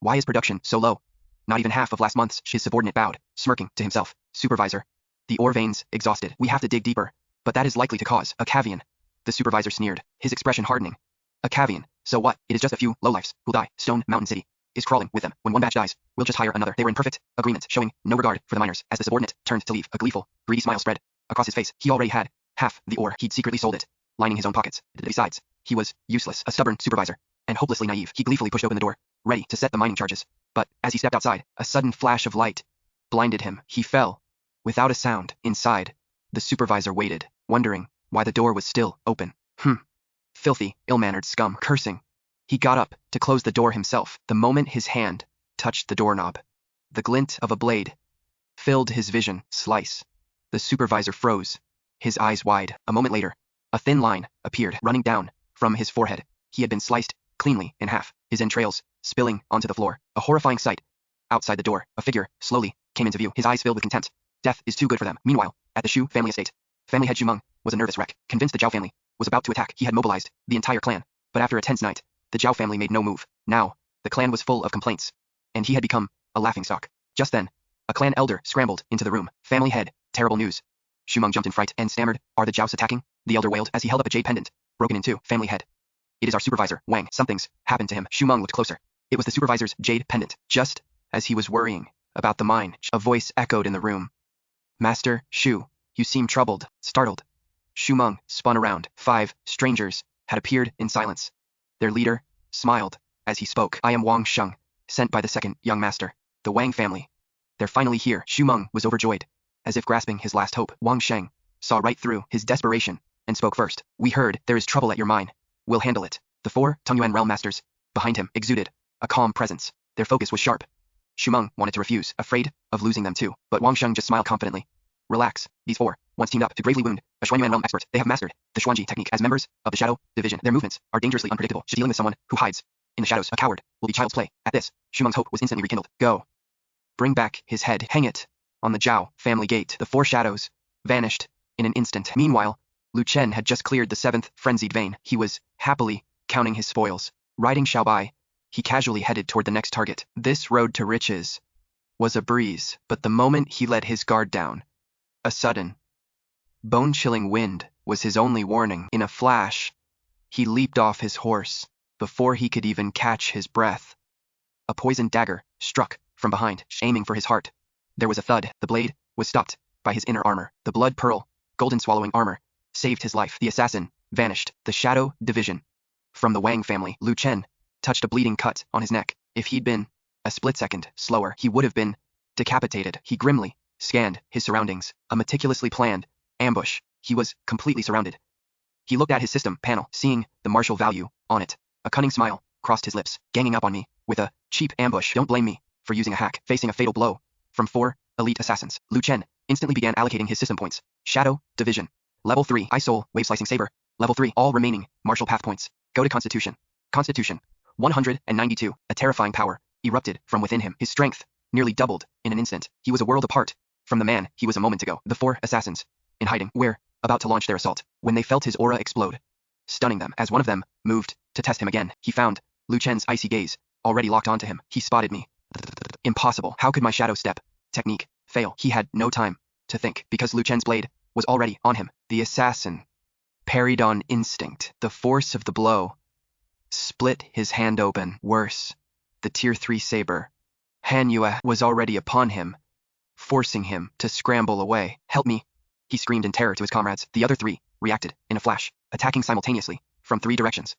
Why is production so low? Not even half of last month's. His subordinate bowed, smirking to himself. Supervisor. The ore veins exhausted. We have to dig deeper. But that is likely to cause a caveat. The supervisor sneered, his expression hardening. A caveat. So what? It is just a few lowlifes who'll die. Stone Mountain City is crawling with them. When one batch dies, we'll just hire another. They were in perfect agreement, showing no regard for the miners. As the subordinate turned to leave, a gleeful, greedy smile spread across his face. He already had half the ore. He'd secretly sold it, lining his own pockets. Besides, he was useless, a stubborn supervisor, and hopelessly naive. He gleefully pushed open the door, ready to set the mining charges. But as he stepped outside, a sudden flash of light blinded him. He fell, without a sound. Inside, the supervisor waited, wondering why the door was still open. Filthy, ill-mannered scum. Cursing, he got up to close the door himself. The moment his hand touched the doorknob, the glint of a blade filled his vision. Slice. The supervisor froze, his eyes wide. A moment later, a thin line appeared, running down from his forehead. He had been sliced cleanly in half, his entrails spilling onto the floor. A horrifying sight. Outside the door, a figure slowly came into view, his eyes filled with contempt. Death is too good for them. Meanwhile, at the Shu family estate, family head Xu Meng was a nervous wreck. Convinced the Zhao family was about to attack, he had mobilized the entire clan. But after a tense night, the Zhao family made no move. Now, the clan was full of complaints, and he had become a laughingstock. Just then, a clan elder scrambled into the room. Family head, terrible news. Xu Meng jumped in fright and stammered, "Are the Zhaos attacking?" The elder wailed as he held up a jade pendant, broken in two. Family head. "It is our supervisor, Wang. Something's happened to him." Xu Meng looked closer. It was the supervisor's jade pendant. Just as he was worrying about the mine, a voice echoed in the room. "Master Xu, you seem troubled." Startled, Xu Meng spun around. 5 strangers had appeared in silence. Their leader smiled as he spoke. "I am Wang Sheng, sent by the second young master, the Wang family. They're finally here." Xu Meng was overjoyed, as if grasping his last hope. Wang Sheng saw right through his desperation and spoke first. "We heard there is trouble at your mine. We'll handle it." The 4 Tongyuan realm masters behind him exuded a calm presence. Their focus was sharp. Xu Meng wanted to refuse, afraid of losing them too, but Wang Sheng just smiled confidently. "Relax. These 4 once teamed up to gravely wound a Xuanyuan realm expert. They have mastered the Xuanji technique. As members of the Shadow Division, their movements are dangerously unpredictable. Dealing with someone who hides in the shadows, a coward, will be child's play." At this, Xu Meng's hope was instantly rekindled. "Go. Bring back his head. Hang it on the Zhao family gate." The 4 shadows vanished in an instant. Meanwhile, Lu Chen had just cleared the 7th frenzied vein. He was happily counting his spoils. Riding Xiaobai, he casually headed toward the next target. This road to riches was a breeze, but the moment he let his guard down, a sudden, bone-chilling wind was his only warning. In a flash, he leaped off his horse. Before he could even catch his breath, a poisoned dagger struck from behind, aiming for his heart. There was a thud. The blade was stopped by his inner armor. The blood pearl, golden swallowing armor, saved his life. The assassin vanished. The Shadow Division. From the Wang family, Lu Chen touched a bleeding cut on his neck. If he'd been a split second slower, he would have been decapitated. He grimly scanned his surroundings. A meticulously planned ambush. He was completely surrounded. He looked at his system panel, seeing the martial value on it. A cunning smile crossed his lips. "Ganging up on me with a cheap ambush. Don't blame me for using a hack." Facing a fatal blow from 4 elite assassins, Lu Chen instantly began allocating his system points. Shadow Division. Level 3, Eye Soul, Wave Slicing Saber. Level 3, all remaining martial path points. Go to Constitution. Constitution. 192. A terrifying power erupted from within him. His strength nearly doubled in an instant. He was a world apart from the man he was a moment ago. The 4 assassins, in hiding, were about to launch their assault when they felt his aura explode, stunning them. As one of them moved to test him again, he found Lu Chen's icy gaze already locked onto him. He spotted me. Impossible. How could my shadow step technique fail? He had no time to think, because Lu Chen's blade was already on him. The assassin parried on instinct. The force of the blow split his hand open. Worse, the Tier 3 saber, Han Yue, was already upon him, forcing him to scramble away. "Help me!" he screamed in terror to his comrades. The other 3 reacted in a flash, attacking simultaneously from 3 directions.